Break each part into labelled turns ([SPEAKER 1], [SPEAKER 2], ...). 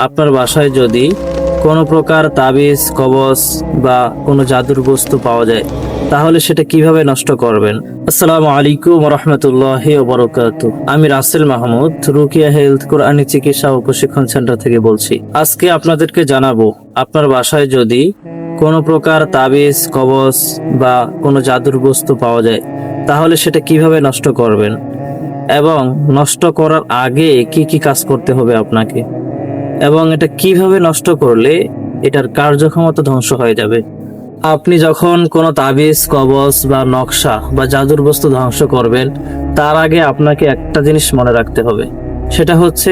[SPEAKER 1] আপনার বাসায় যদি কোনো প্রকার তাবিজ কবজ বা কোনো জাদুর বস্তু পাওয়া যায় তাহলে সেটা কিভাবে নষ্ট করবেন। আসসালামু আলাইকুম রহমতুল্লাহি ওয়া বারাকাতুহু। আমি রাসেল মাহমুদ, রুকিয়া হেলথ কোরআনী চিকিৎসা ও প্রশিক্ষণ সেন্টার থেকে বলছি। আজকে আপনাদেরকে জানাবো আপনার বাসায় যদি কোনো প্রকার তাবিজ কবজ বা কোনো জাদুর বস্তু পাওয়া যায় তাহলে সেটা কিভাবে নষ্ট করবেন এবং নষ্ট করার আগে কি কি কাজ করতে হবে আপনাকে, এবং এটা কিভাবে নষ্ট করলে এটার কার্যক্ষমতা ধ্বংস হয়ে যাবে। আপনি যখন কোনো তাবিজ কবজ বা নকশা বা জাদুর বস্তু ধ্বংস করবেন তার আগে আপনাকে একটা জিনিস মনে রাখতে হবে, সেটা হচ্ছে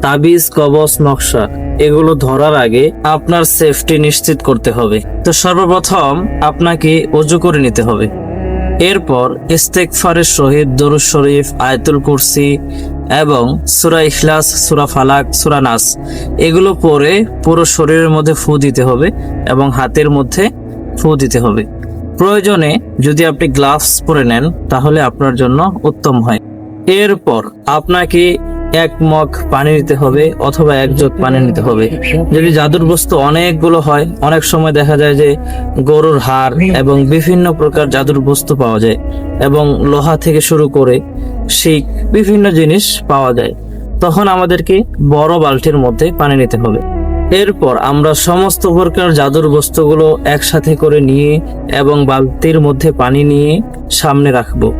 [SPEAKER 1] তাবিজ কবজ নকশা এগুলো ধরার আগে আপনার সেফটি নিশ্চিত করতে হবে। তো সর্বপ্রথম আপনাকে ওযু করে নিতে হবে, এরপর ইস্তেগফারের সহিত দরুদ শরীফ, আয়াতুল কুরসি এবং সূরা ইখলাস, সূরা ফালাক, সূরা নাস এগুলো পড়ে পুরো শরীরের মধ্যে ফু দিতে হবে এবং হাতের মধ্যে ফু দিতে হবে। প্রয়োজনে যদি আপনি গ্লাভস পরে নেন তাহলে আপনার জন্য উত্তম হয়। এরপর আপনাকে এক মগ পানি নিতে হবে অথবা এক জগ পানি নিতে হবে। যদি জাদুর বস্তু অনেকগুলো হয়, অনেক সময় দেখা যায় যে গরুর হাড় এবং বিভিন্ন প্রকার জাদুর বস্তু পাওয়া যায় এবং লোহা থেকে শুরু করে শিক বিভিন্ন জিনিস পাওয়া যায়, তখন আমাদেরকে বড় বালতির মধ্যে পানি নিতে হবে। এরপর আমরা সমস্ত প্রকার জাদুর বস্তুগুলো একসাথে করে নিয়ে এবং বালতির মধ্যে পানি নিয়ে সামনে রাখবো।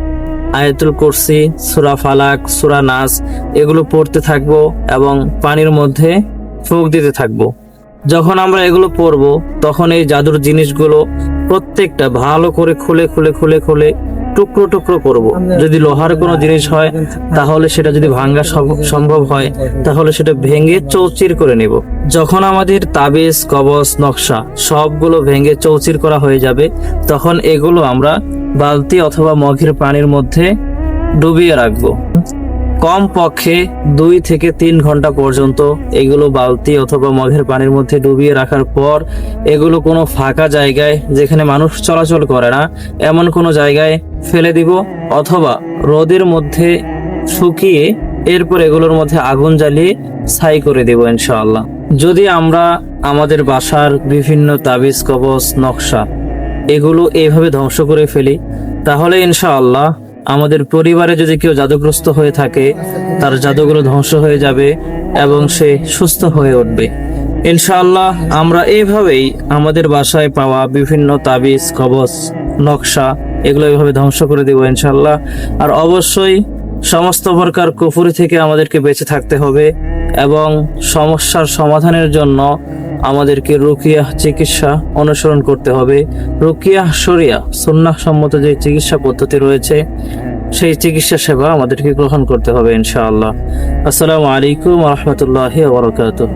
[SPEAKER 1] আয়াতুল কুরসি, সূরা ফালাক, সূরা নাস এগুলো পড়তে থাকবো এবং পানির মধ্যে ফুঁক দিতে থাকবো। যখন আমরা এগুলো পড়বো তখন এই জাদুর জিনিসগুলো প্রত্যেকটা ভালো করে খুলে খুলে খুলে খুলে টুকরো টুকরো করব। যদি লোহার কোনো জিনিস হয় তাহলে সেটা যদি ভাঙা সম্ভব হয় তাহলে সেটা ভেঙে চৌচির করে নেব। যখন আমাদের তাবিজ কবজ নকশা সবগুলো ভেঙে চৌচির করা হয়ে যাবে তখন এগুলো আমরা বালতি অথবা মগের পানির মধ্যে ডুবিয়ে রাখবো। কম পক্ষে 2 থেকে 3 ঘন্টা পর্যন্ত এগুলো বালতি অথবা মগের পানির মধ্যে ডুবিয়ে রাখার পর এগুলো কোনো ফাঁকা জায়গায়, যেখানে মানুষ চলাচল করে না, এমন কোনো জায়গায় ফেলে দিব অথবা রোদের মধ্যে শুকিয়ে এরপর এগুলোর মধ্যে আগুন জ্বালিয়ে ছাই করে দেব ইনশাআল্লাহ। যদি আমরা আমাদের বাসার বিভিন্ন তাবিজ কবজ নকশা এগুলো এইভাবে ধ্বংস করে ফেলি তাহলে ইনশাআল্লাহ আমাদের পরিবারে যদি কেউ জাদুগ্রস্ত হয়ে থাকে তার জাদুগুলো ধ্বংস হয়ে যাবে এবং সে সুস্থ হয়ে উঠবে ইনশাআল্লাহ। আমরা এইভাবেই আমাদের বাসায় পাওয়া বিভিন্ন তাবিজ কবজ নকশা এগুলো এইভাবে ধ্বংস করে দেব ইনশাআল্লাহ। আর অবশ্যই সমস্ত প্রকার কুফরি থেকে আমাদেরকে বেঁচে থাকতে হবে এবং সমস্যার সমাধানের জন্য আমাদেরকে রুকিয়া চিকিৎসা অনুসরণ করতে হবে। রুকিয়া শরিয়া সুন্নাহ সম্মত যে চিকিৎসা পদ্ধতি রয়েছে সেই চিকিৎসা সেবা আমাদেরকে গ্রহণ করতে হবে ইনশাআল্লাহ। আসসালামু আলাইকুম ওয়া রাহমাতুল্লাহি ওয়া বারাকাতুহু।